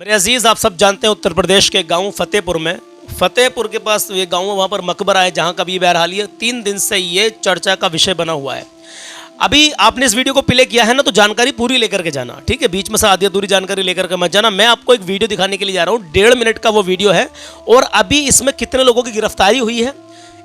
मेरे अजीज़, आप सब जानते हैं उत्तर प्रदेश के गांव फतेहपुर में, फतेहपुर के पास ये गांव है, वहाँ पर मकबरा है जहाँ का भी बहरहाल ये 3 दिन से ये चर्चा का विषय बना हुआ है। अभी आपने इस वीडियो को प्ले किया है ना, तो जानकारी पूरी लेकर के जाना, ठीक है। बीच में से आधी अधूरी जानकारी लेकर के मत जाना। मैं आपको एक वीडियो दिखाने के लिए जा रहा हूँ, 1.5 मिनट का वो वीडियो है और अभी इसमें कितने लोगों की गिरफ्तारी हुई है,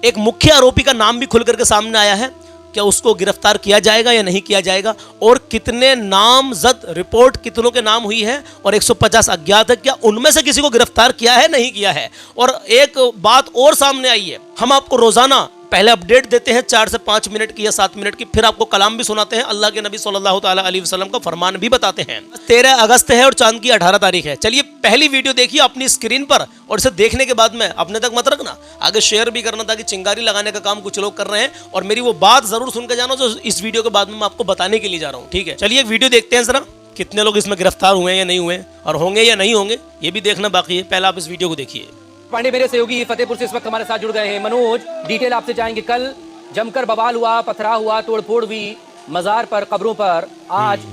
एक मुख्य आरोपी का नाम भी खुल करके सामने आया है, क्या उसको गिरफ्तार किया जाएगा या नहीं किया जाएगा, और कितने नामजद रिपोर्ट कितनों के नाम हुई है और 150 अज्ञात है, क्या उनमें से किसी को गिरफ्तार किया है नहीं किया है। और एक बात और सामने आई है, हम आपको रोजाना पहले अपडेट देते हैं 4 से 5 मिनट की या 7 मिनट की, फिर आपको कलाम भी सुनाते हैं, अल्लाह के नबी सल्लल्लाहु ताला अलैहि वसल्लम का फरमान भी बताते हैं। 13 अगस्त है और चांद की 18 तारीख है। चलिए पहली वीडियो देखिए अपनी स्क्रीन पर, और इसे देखने के बाद में अपने तक मत रखना, आगे शेयर भी करना, ताकि चिंगारी लगाने का काम कुछ लोग कर रहे हैं। और मेरी वो बात जरूर सुन के जाना जो इस वीडियो के बाद में मैं आपको बताने के लिए जा रहा हूँ, ठीक है। चलिए एक वीडियो देखते हैं जरा, कितने लोग इसमें गिरफ्तार हुए हैं या नहीं हुए, और होंगे या नहीं होंगे ये भी देखना बाकी है। पहले आप इस वीडियो को देखिए। पांडे मेरे सहयोगी फतेहपुर से इस वक्त हमारे साथ जुड़ गए हैं। मनोज, डिटेल आपसे चाहेंगे। कल जमकर बवाल हुआ, पथराव हुआ, तोड़फोड़ हुई मजार पर, कब्रों पर। आज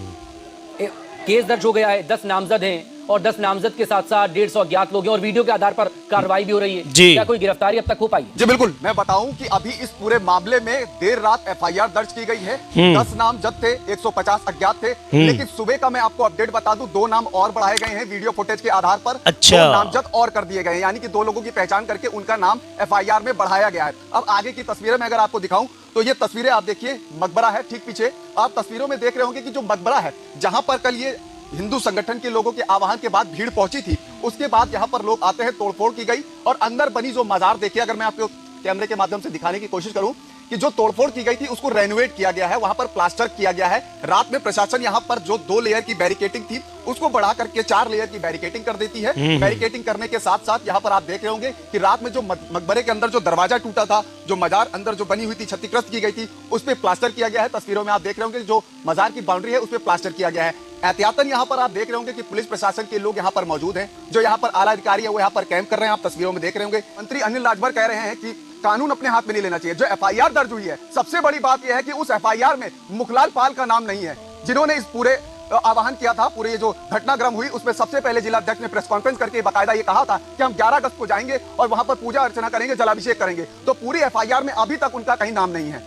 केस दर्ज हो गया है, 10 नामजद हैं और 10 नामजद के साथ साथ 150 अज्ञात लोग हैं और वीडियो के आधार पर कार्रवाई भी हो रही है। क्या कोई गिरफ्तारी अब तक हो पाई? जी बिल्कुल, मैं बताऊं कि अभी इस पूरे मामले में देर रात FIR दर्ज की गई है। 10 नामजद थे, 150 अज्ञात थे, लेकिन सुबह का मैं आपको अपडेट बता दूं, 2 नाम और बढ़ाए गए हैं वीडियो फुटेज के आधार पर। अच्छा। 2 नामजद और कर दिए गए हैं, यानी कि 2 लोगों की पहचान करके उनका नाम FIR में बढ़ाया गया है। अब आगे की तस्वीरें मैं अगर आपको दिखाऊं तो ये तस्वीरें आप देखिए, मकबरा है ठीक पीछे। आप तस्वीरों में देख रहे होंगे कि जो मकबरा है, जहां पर कल ये हिंदू संगठन के लोगों के आह्वान के बाद भीड़ पहुंची थी, उसके बाद यहाँ पर लोग आते हैं, तोड़फोड़ की गई और अंदर बनी जो मजार देखिए, अगर मैं आपको कैमरे के माध्यम से दिखाने की कोशिश करूं कि जो तोड़फोड़ की गई थी उसको रेनोवेट किया गया है, वहां पर प्लास्टर किया गया है। रात में प्रशासन यहाँ पर जो 2 लेयर की बैरिकेटिंग थी उसको बढ़ा करके 4 लेयर की बैरिकेटिंग कर देती है। बैरिकेटिंग करने के साथ साथ यहाँ पर आप देख रहे होंगे कि रात में जो मकबरे के अंदर जो दरवाजा टूटा था, जो मजार अंदर जो बनी हुई थी, क्षतिग्रस्त की गई थी, उस पर प्लास्टर किया गया है। तस्वीरों में आप देख रहे होंगे जो मजार की बाउंड्री है उस पर प्लास्टर किया गया है। एहतियातन यहाँ पर आप देख रहे होंगे कि पुलिस प्रशासन के लोग यहाँ पर मौजूद हैं, जो यहाँ पर आला अधिकारी है वो यहाँ पर कैंप कर रहे हैं। आप तस्वीरों में देख रहे होंगे मंत्री अनिल राजभर कह रहे हैं कि कानून अपने हाथ में नहीं लेना चाहिए। जो FIR दर्ज हुई है, सबसे बड़ी बात यह है कि उस FIR में मुखलाल पाल का नाम नहीं है, जिन्होंने इस पूरे आह्वान किया था, पूरे जो घटनाक्रम हुई उसमें सबसे पहले जिला अध्यक्ष ने प्रेस कॉन्फ्रेंस करके बाकायदा ये कहा था कि हम 11 अगस्त को जाएंगे और वहां पर पूजा अर्चना करेंगे, जलाभिषेक करेंगे। तो पूरी FIR में अभी तक उनका कहीं नाम नहीं है।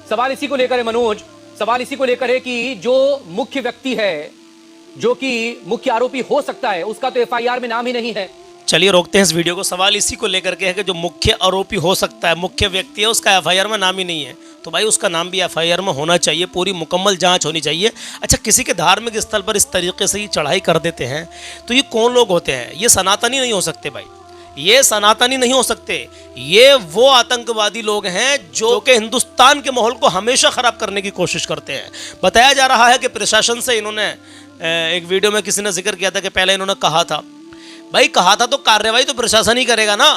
सवाल इसी को लेकर है मनोज, सवाल इसी को लेकर है कि जो मुख्य व्यक्ति है, जो कि मुख्य आरोपी हो सकता है, उसका तो FIR में नाम ही नहीं है। चलिए रोकते हैं इस वीडियो को। सवाल इसी को लेकर के है कि जो मुख्य आरोपी हो सकता है, मुख्य व्यक्ति है, उसका FIR में नाम ही नहीं है, तो भाई उसका नाम भी FIR में होना चाहिए, पूरी मुकम्मल जांच होनी चाहिए। अच्छा, किसी के धार्मिक स्थल पर इस तरीके से ही चढ़ाई कर देते हैं तो ये कौन लोग होते हैं? ये सनातनी नहीं हो सकते भाई, ये सनातनी नहीं हो सकते, ये वो आतंकवादी लोग हैं जो कि हिंदुस्तान के माहौल को हमेशा ख़राब करने की कोशिश करते हैं। बताया जा रहा है कि प्रशासन से इन्होंने, एक वीडियो में किसी ने जिक्र किया था कि पहले इन्होंने कहा था, भाई कहा था तो कार्रवाई तो प्रशासन ही करेगा ना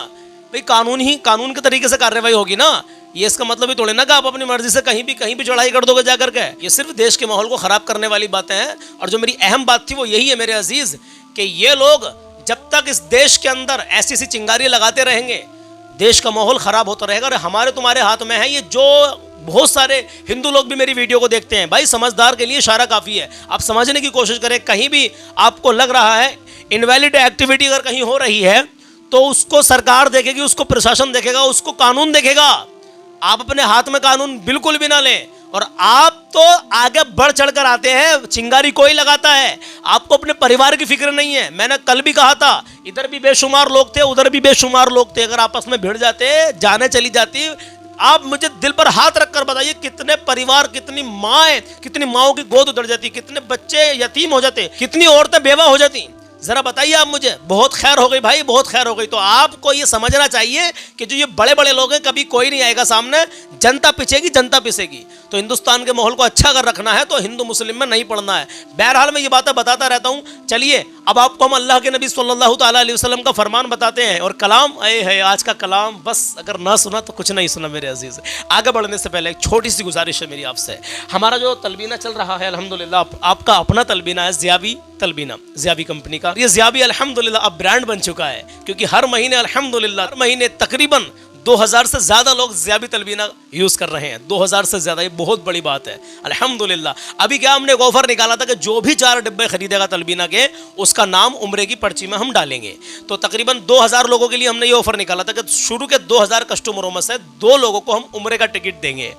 भाई, कानून के तरीके से कार्रवाई होगी ना। ये इसका मतलब ही थोड़े ना कि आप अपनी मर्जी से कहीं भी चढ़ाई कर दोगे जाकर के। ये सिर्फ देश के माहौल को ख़राब करने वाली बातें हैं। और जो मेरी अहम बात थी वो यही है मेरे अजीज़, कि ये लोग जब तक इस देश के अंदर ऐसी सी चिंगारी लगाते रहेंगे, देश का माहौल ख़राब होता रहेगा। और हमारे तुम्हारे हाथ में है ये। जो बहुत सारे हिंदू लोग भी मेरी वीडियो को देखते हैं, भाई समझदार के लिए इशारा काफ़ी है। आप समझने की कोशिश करें, कहीं भी आपको लग रहा है इनवैलिड एक्टिविटी अगर कहीं हो रही है तो उसको सरकार देखेगी, उसको प्रशासन देखेगा, उसको कानून देखेगा। आप अपने हाथ में कानून बिल्कुल भी ना लें। और आप तो आगे बढ़ चढ़कर आते हैं, चिंगारी कोई लगाता है, आपको अपने परिवार की फिक्र नहीं है। मैंने कल भी कहा था, इधर भी बेशुमार लोग थे, उधर भी बेशुमार लोग थे, अगर आपस में भिड़ जाते, जाने चली जाती। आप मुझे दिल पर हाथ रखकर बताइए, कितने परिवार, कितनी माएँ, कितनी माओं की गोद उधड़ जाती, कितने बच्चे यतीम हो जाते, कितनी औरतें बेवा हो जाती, जरा बताइए आप मुझे। बहुत खैर हो गई भाई, बहुत खैर हो गई। तो आपको ये समझना चाहिए कि जो ये बड़े बड़े लोग हैं, कभी कोई नहीं आएगा सामने, जनता पिछेगी, जनता पिसेगी। तो हिंदुस्तान के माहौल को अच्छा अगर रखना है तो हिंदू मुस्लिम में नहीं पड़ना है। बहरहाल मैं ये बातें बताता रहता हूँ। चलिए अब आपको हम अल्लाह के नबी सल्लल्लाहु ताला अलैहि वसल्लम का फरमान बताते हैं और कलाम है आज का कलाम। बस अगर ना सुना तो कुछ नहीं सुना मेरे अजीज़। आगे बढ़ने से पहले एक छोटी सी गुजारिश है मेरी आपसे। हमारा जो तलबीना चल रहा है अल्हम्दुलिल्लाह, आपका अपना तलबीना है, ज़ियाबी तलबीना, ज़ियाबी कंपनी का। ये ज़ियाबी अल्हम्दुलिल्लाह अब ब्रांड बन चुका है, क्योंकि हर महीने अल्हम्दुलिल्लाह, हर महीने तकरीबन 2000 से ज़्यादा लोग ज़ियाबी तलबीना यूज़ कर रहे हैं, 2000 से ज़्यादा, ये बहुत बड़ी बात है अल्हम्दुलिल्लाह। अभी क्या हमने एक ऑफ़र निकाला था कि जो भी 4 डिब्बे खरीदेगा तलबीना के, उसका नाम उम्रे की पर्ची में हम डालेंगे। तो तकरीबन 2000 लोगों के लिए हमने ये ऑफ़र निकाला था कि शुरू के 2000 कस्टमरों में से 2 लोगों को हम उम्रे का टिकट देंगे।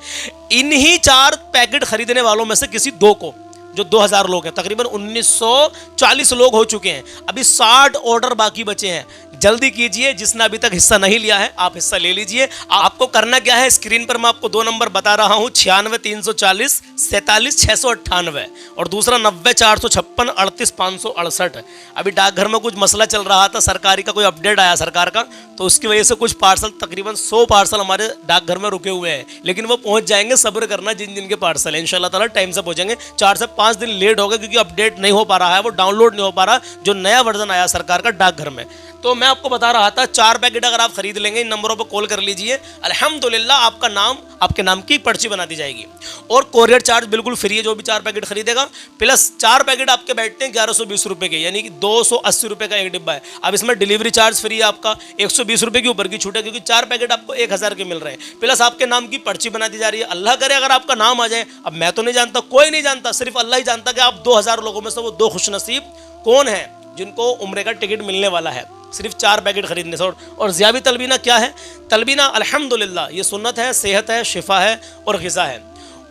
इन्हीं 4 पैकेट खरीदने वालों में से किसी 2 को, जो 2000 लोग हैं, तकरीबन 1940 लोग हो चुके हैं, अभी 60 ऑर्डर बाकी बचे हैं। जल्दी कीजिए, जिसने अभी तक हिस्सा नहीं लिया है आप हिस्सा ले लीजिए। आपको करना क्या है, स्क्रीन पर मैं आपको 2 नंबर बता रहा हूँ, 96 340 47 698 और दूसरा 90 456 38 568। अभी डाकघर में कुछ मसला चल रहा था, सरकारी का कोई अपडेट आया सरकार का, तो उसकी वजह से कुछ पार्सल, तकरीबन 100 पार्सल हमारे डाकघर में रुके हुए हैं, लेकिन वो पहुंच जाएंगे, सब्र करना, जिन जिनके पार्सल है इंशाल्लाह ताला टाइम से पहुंचेंगे। 4 से 5 दिन लेट हो गए क्योंकि अपडेट नहीं हो पा रहा है, वो डाउनलोड नहीं हो पा रहा, जो नया वर्जन आया सरकार का डाकघर में। तो मैं आपको बता रहा था 4 पैकेट अगर आप खरीद लेंगे, इन नंबरों पर कॉल कर लीजिए, अल्हम्दुलिल्लाह आपका नाम, आपके नाम की पर्ची बना दी जाएगी। और कोरियर चार्ज बिल्कुल फ्री है जो भी 4 पैकेट खरीदेगा, प्लस 4 पैकेट आपके बैठते हैं 1120 रुपये के, यानी कि 280 रुपये का एक डिब्बा है। अब इसमें डिलीवरी चार्ज फ्री है आपका, 120 रुपये की ऊपर की छूट है, क्योंकि 4 पैकेट आपको 1000 के मिल रहे हैं, प्लस आपके नाम की पर्ची बना दी जा रही है। अल्लाह करे अगर आपका नाम आ जाए, अब मैं तो नहीं जानता, कोई नहीं जानता, सिर्फ अल्लाह ही जानता कि आप 2000 लोगों में से वो 2 खुशनसीब कौन है जिनको उम्रे का टिकट मिलने वाला है सिर्फ 4 पैकेट खरीदने से। और ज़ियाबी तलबीना क्या है? तलबीना अल्हम्दुलिल्लाह ये सुन्नत है, सेहत है, शिफा है और ग़िज़ा है।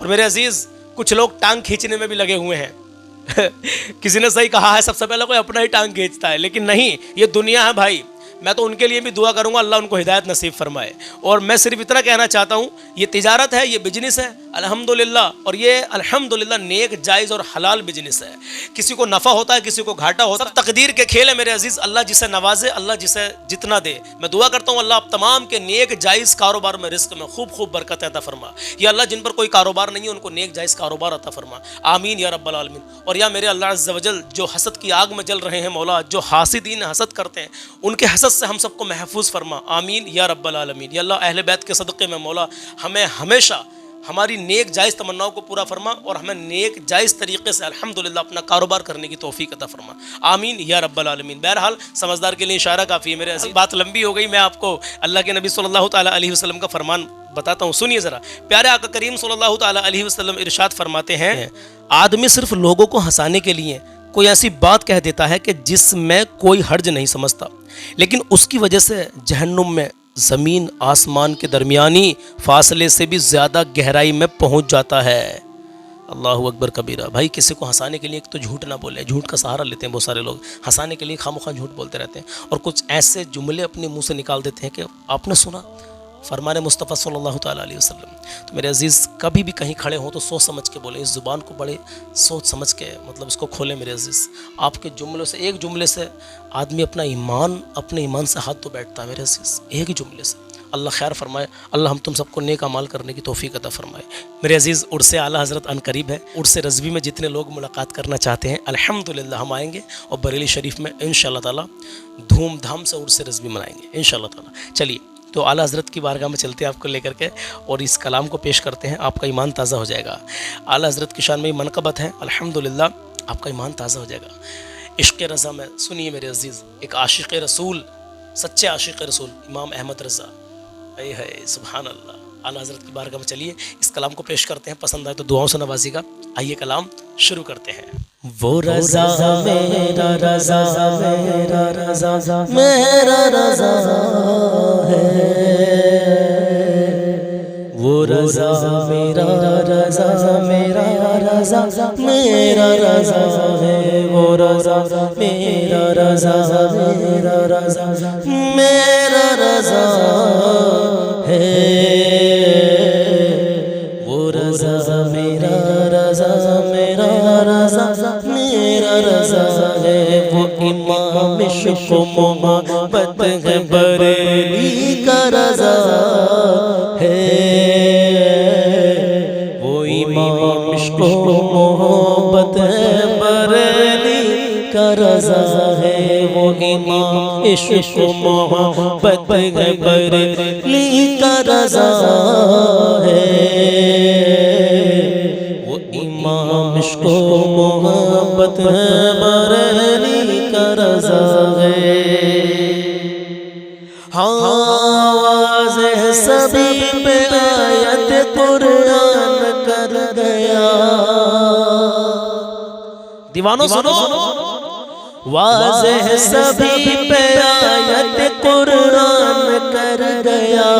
और मेरे अजीज़, कुछ लोग टांग खींचने में भी लगे हुए हैं किसी ने सही कहा है, सबसे पहले कोई अपना ही टांग खींचता है, लेकिन नहीं, ये दुनिया है भाई। मैं तो उनके लिए भी दुआ करूंगा, अल्लाह उनको हिदायत नसीब फरमाए। और मैं सिर्फ इतना कहना चाहता हूँ, ये तिजारत है, ये बिजनेस है अल्हम्दुलिल्लाह, और ये अल्हम्दुलिल्लाह नेक, जायज़ और हलाल बिजनेस है। किसी को नफ़ा होता है, किसी को घाटा होता है, तकदीर के खेल है मेरे अजीज़। अल्लाह जिसे नवाजे, अल्लाह जिसे जितना दे। मैं दुआ करता हूँ अल्लाह आप तमाम के नेक जायज़ कारोबार में, रिस्क में खूब खूब बरकत अता फरमा। या अल्लाह जिन पर कोई कारोबार नहीं है उनको नेक जायज़ कारोबार अता फरमा, आमीन या रब्बल आलमीन। और या मेरे अल्लाह अज़्ज़ वजल, जो हसद की आग में जल रहे हैं मौला, जो हासिदीन हसद करते हैं, उनके हसद से हम सबको महफूज फरमा, आमीन या रब्बल आलमीन। या अल्लाह अहले बैत के सदक़े में मौला हमें हमेशा हमारी नेक जायज़ तमन्नाओं को पूरा फरमा और हमें नेक जायज़ तरीक़े से अल्हम्दुलिल्लाह अपना कारोबार करने की तौफ़ीक़ अता फरमा, आमीन या रब्बल आलमीन। बहरहाल समझदार के लिए इशारा काफ़ी है मेरे अज़ीज़। बात लंबी हो गई, मैं आपको अल्लाह के नबी सल्लल्लाहु ताला अलैहि वसल्लम का फरमान बताता हूँ, सुनिए ज़रा। प्यारे आका करीम सल्लल्लाहु ताला अलैहि वसल्लम इरशाद फरमाते हैं, आदमी सिर्फ लोगों को हंसाने के लिए कोई ऐसी बात कह देता है कि जिसमें कोई हर्ज नहीं समझता, लेकिन उसकी वजह से जहन्नुम में ज़मीन आसमान के दरमियानी फासले से भी ज़्यादा गहराई में पहुंच जाता है। अल्लाहु अकबर कबीरा। भाई किसी को हंसाने के लिए एक तो झूठ ना बोले, झूठ का सहारा लेते हैं बहुत सारे लोग, हंसाने के लिए खामोखा झूठ बोलते रहते हैं और कुछ ऐसे जुमले अपने मुंह से निकाल देते हैं कि आपने सुना फरमान मुस्तफ़ा सल्लल्लाहु ताला अलैहि वसल्लम। तो मेरे अजीज़, कभी भी कहीं खड़े हों तो सोच समझ के बोलें, इस ज़ुबान को बड़े सोच समझ के मतलब इसको खोलें मेरे अजीज़। आपके जुमलों से, एक जुमले से आदमी अपने ईमान से हाथ धो बैठता है मेरे अजीज़, एक ही जुमले से। अल्लाह खैर फरमाए, अल्लाह हम तुम सबको नेक अमाल करने की तौफीक अता फरमाए। मेरे अजीज़, उर्स आला हज़रत अनकरीब है। उर्स रज़वी में जितने लोग मुलाकात करना चाहते हैं अल्हम्दुलिल्लाह हम आएंगे और बरेली शरीफ में इंशाअल्लाह ताला धूमधाम से उर्स रज़वी मनाएंगे इंशाअल्लाह ताला। चलिए तो आला हज़रत की बारगाह में चलते हैं आपको लेकर के और इस कलाम को पेश करते हैं, आपका ईमान ताज़ा हो जाएगा। आला हज़रत की शान में मनक़बत है, अल्हम्दुलिल्लाह आपका ईमान ताज़ा हो जाएगा। इश्क़ रज़ा में सुनिए मेरे अजीज़, एक आशिक़ रसूल, सच्चे आशिक़ रसूल इमाम अहमद रज़ा, ऐ है सुभान अल्लाह। आला हज़रत की बारगाह में चलिए इस कलाम को पेश करते हैं, पसंद आए तो दुआओं से नवाजिएगा। आइए कलाम शुरू करते हैं। वो रज़ा मेरा रज़ा मेरा रज़ा मेरा रज़ा है, वो रज़ा मेरा रज़ा मेरा रज़ा मेरा रज़ा है, वो रज़ा मेरा रज़ा मेरा रज़ा मेरा रज़ा है, वो रज़ा मेरा रज़ा मेरा रज़ा मेरा रज़ा है, वो इमाम इश्क़ मोहब्बत है बरेली का रज़ा है, वो इमाम इश्क़ मोहब्बत है बरेली का रज़ा है, वो इमाम इश्क़ मोहब्बत है बरेली का रज़ा है, वो इमाम इश्क़ मोहब्बत है बरेली का रज़ा है। आवाज़ सभी पे आयत कुरान कर गया। दीवानों सुनो, वाज़ेह सभी पे आयत कुरान कर गया।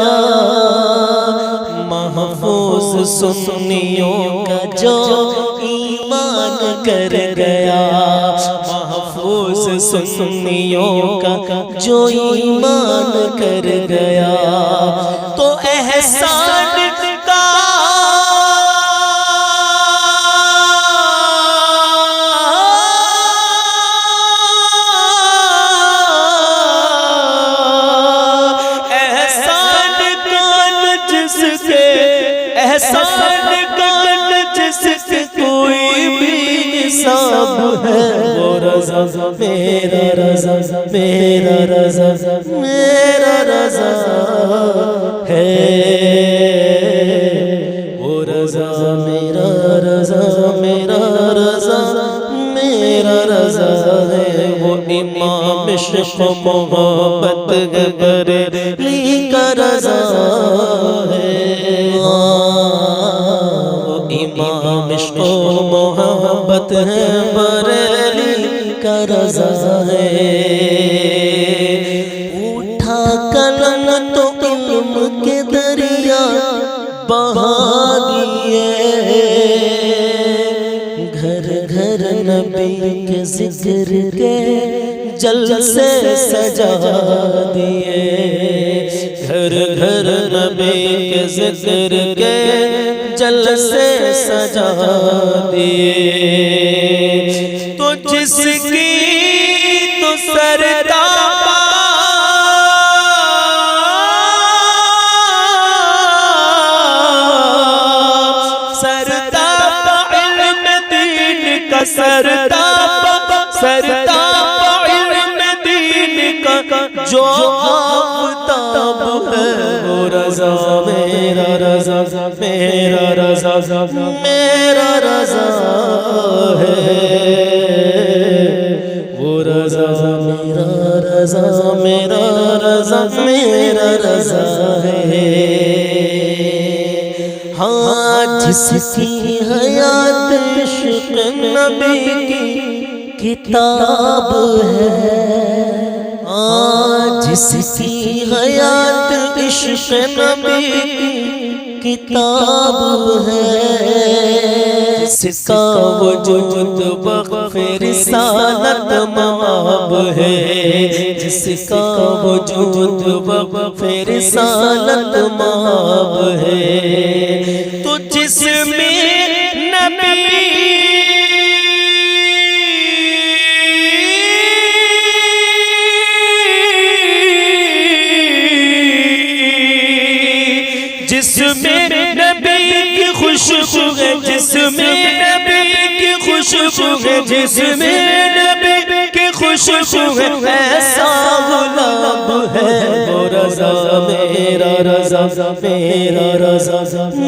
महफूज सुन्नियों का जो ईमान कर गया, महफूज सुन्नियों का जो ईमान कर गया। तो एहसान का एहसान का जिससे कोई भी हिसाब है, वो रज़ा मेरा रज़ा मेरा रज़ा मेरा रज़ा है। वो रज़ा मेरा रज़ा मेरा रज़ा मेरा रज़ा है। वो इमाम इश्क़ मोहब्बत बरेली का रज़ा है। इमाम इश्क़ मोहब्बत है बरेली का रज़ा है। उठा कलम तो इल्म के दरिया बहा दिए, घर घर नबी के जिक्र के जलसे सजा दिए, घर घर नबी के जिक्र के जलसे सजा दिए। तो जिसकी तो सरताबा सरताबा इल्म दीन का सरताबा सरताबा इल्म दीन का जो आफताब है, वो रज़ा मेरा रज़ा मेरा रज़ा मेरा रज़ा है। वो रज़ा मेरा रज़ा मेरा रज़ा मेरा रज़ा है। हाँ, जिसकी हयात इश्क़ नबी की किताब है, जिसकी हयात इश्क़ नबी की किताब है, जिसका वजूद वक़्फ़ रिसालत माब है, जिसका वजूद वक़्फ़ रिसालत माब है। तो जिसमें नबी जिसमें नबी की खुशबू है, जिसमें नबी की खुशबू है, जिसमें नबी की खुशबू है, ऐसा गुलाब है। वो रज़ा मेरा रज़ा मेरा रज़ा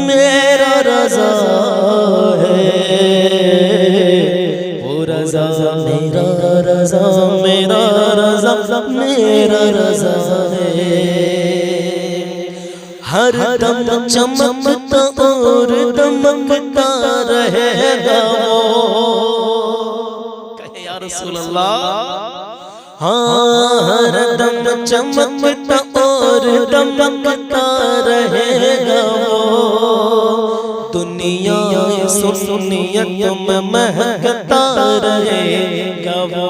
मेरा रज़ा है। वो रज़ा मेरा रज़ा मेरा रज़ा मेरा रज़ा है। हर दम चमकता और दमकता रहेगा वो, कहे या रसूल अल्लाह। हाँ, हर दम चमकता और दमकता रहेगा वो, दुनिया सुनियत में महकता रहेगा वो,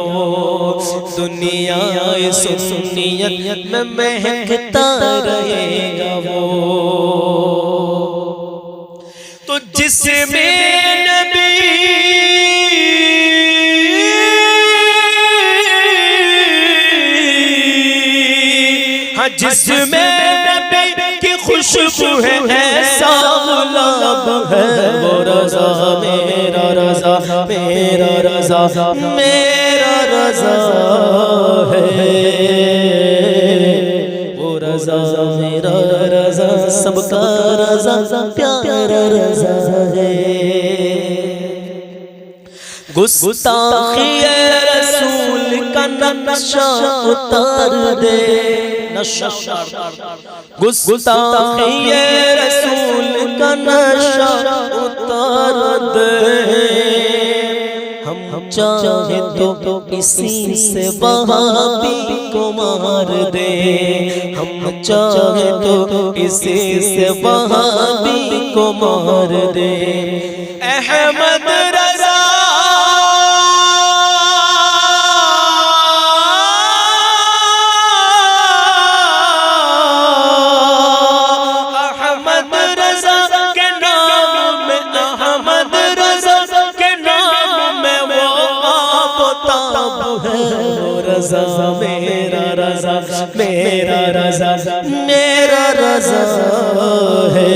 दुनिया सुनियत में महकता रहेगा वो। तो जिसमें नबी हाँ, जिसमें नबी की खुशबू है, ऐसा गुलाब है। वो रज़ा मेरा रज़ा मेरा रज़ा मेरा रज़ा है। वो रज़ा मेरा रज़ा सबका रज़ा प्यारा रज़ा है। गुस्ताखी रसूल का नक्शा उतार दे, नशा गुस्ताखी ये रसूल का नशा उतार दे। हम चाहे तो इसी से वहाबी को मार दे। हम चाहे तो इसी से वहाबी को मार दे। अहमद रज़ा मेरा रज़ा मेरा रज़ा मेरा रज़ा है।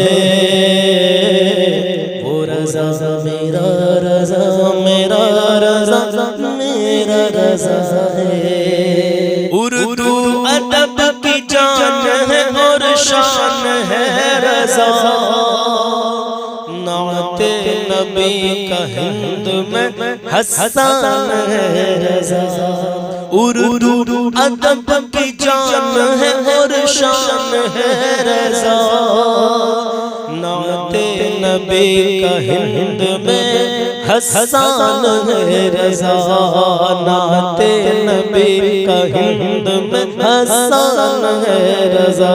वो रज़ा मेरा रज़ा मेरा रज़ा मेरा रज़ा है। उर्दू अदब की जान है और शान है रज़ा। नाते नबी का हिंद में हसन है रज़ा। उर्दू अदब की जान है और शान है रज़ा। नाते नबी का हिंद में हसन है रज़ा। नाते नबी का हिंद में हसन है रज़ा।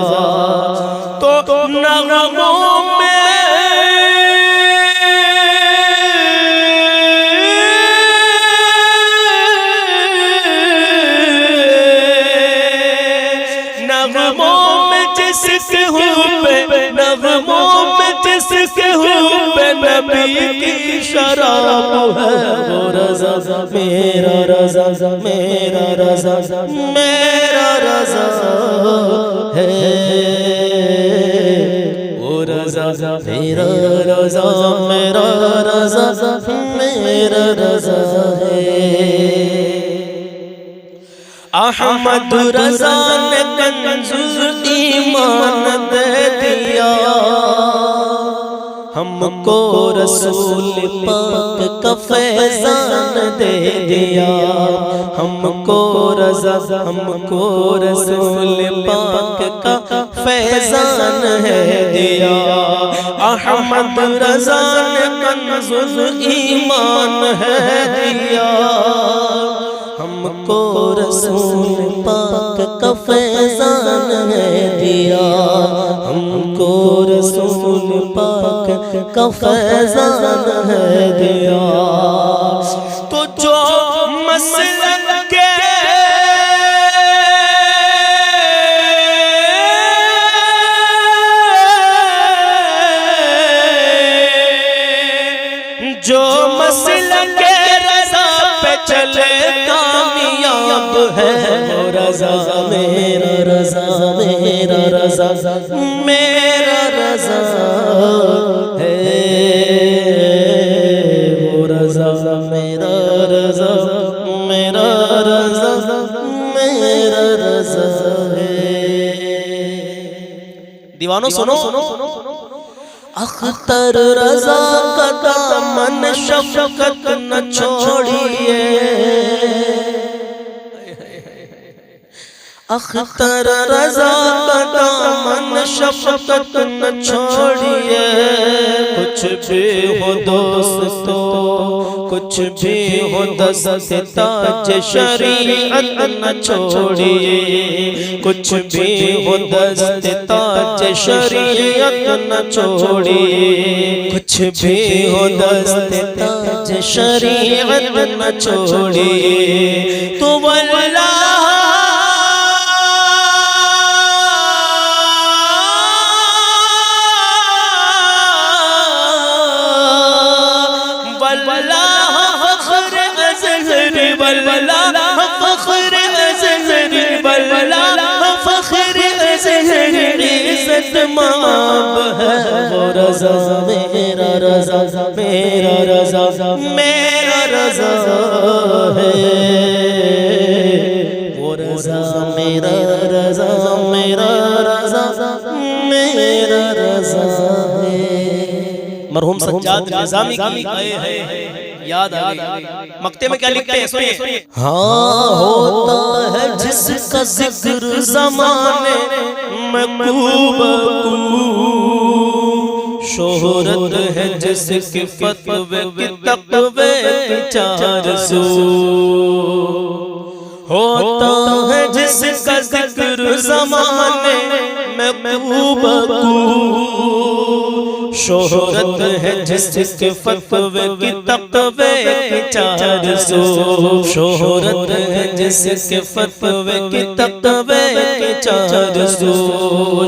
तो नगमों में जिसके नगमों में जिसके पे नबी की शराब है। वो रज़ा मेरा रज़ा मेरा रज़ा मेरा रज़ा है। वो रज़ा मेरा रज़ा मेरा रज़ा मेरा रज़ा है। अहमद रज़ा ने कंजुल ईमान दे दिया। हमको रसूल पाक का फैज़ान दे दिया। हमको रसूल पाक का फैज़ान है दिया। अहमद रज़ा ने कंजुल ईमान है दिया। हमको रसूल पाक का फैज़ान है दिया। हमको रसूल पाक का फैज़ान है दिया। तो जो मसलन के जो मसलन के रज़ा पे चले कामयाब है। वो रज़ा मेरा रज़ा मेरा रज़ा मेरा रज़ा है। वो रज़ा मेरा रज़ा मेरा रज़ा मेरा रज़ा है। दीवानों सुनो अख्तर रज़ा का दामन शफ़क़त न छोड़िए। अख्तर रज़ा का दामन शफ़क़त न छोड़िए। कुछ भी हो दोस्तों कुछ भी हो दस्त ताज शरीअत न छोड़िए। कुछ भी हो दस्त ताज शरीअत न छोड़िए। कुछ भी हो दस्त ताज शरीअत न छोड़िए। तो वल्लाह वो रज़ा मेरा रज़ा मेरा रज़ा मेरा रज़ा है। वो रज़ा मेरा रज़ा मेरा रज़ा मेरा रज़ा है। मरहूम सज्जाद निज़ामी की याद आ गई। मक्ते में क्या लिखते हैं, सुनिए। हाँ होता है जिसका जिक्र ज़माने में शोहरत है जिसके फतवे के तकवे के 400 होता है जिसका जिक्र ज़माने में शोहरत है जिसके फतवे की तकवे के 400 शोहरत है जिसके फतवे की तकवे के 400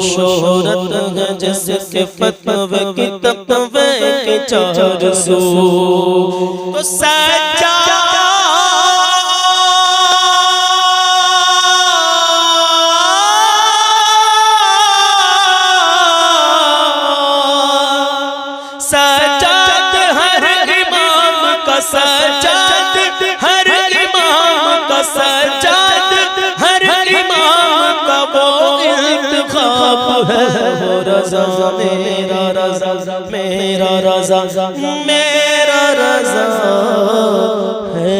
शोहरत है जिसके फतवे की तकवे के 400 तो सच्चा सजाद हर इमाम का सजाद हर इमाम का सजाद हर इमाम का वो इंतखाब है वो रज़ा मेरा रज़ा मेरा रज़ा मेरा रज़ा है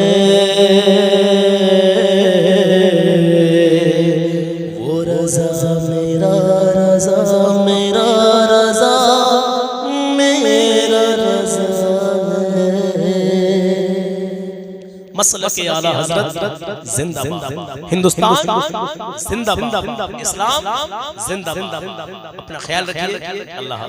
वो रज़ा मेरा रज़ा मेरा रज़ा मसलक के आला हज़रत जिंदाबाद, हिंदुस्तान जिंदाबाद, इस्लाम जिंदाबाद। अपना ख्याल रखिए। अल्लाह।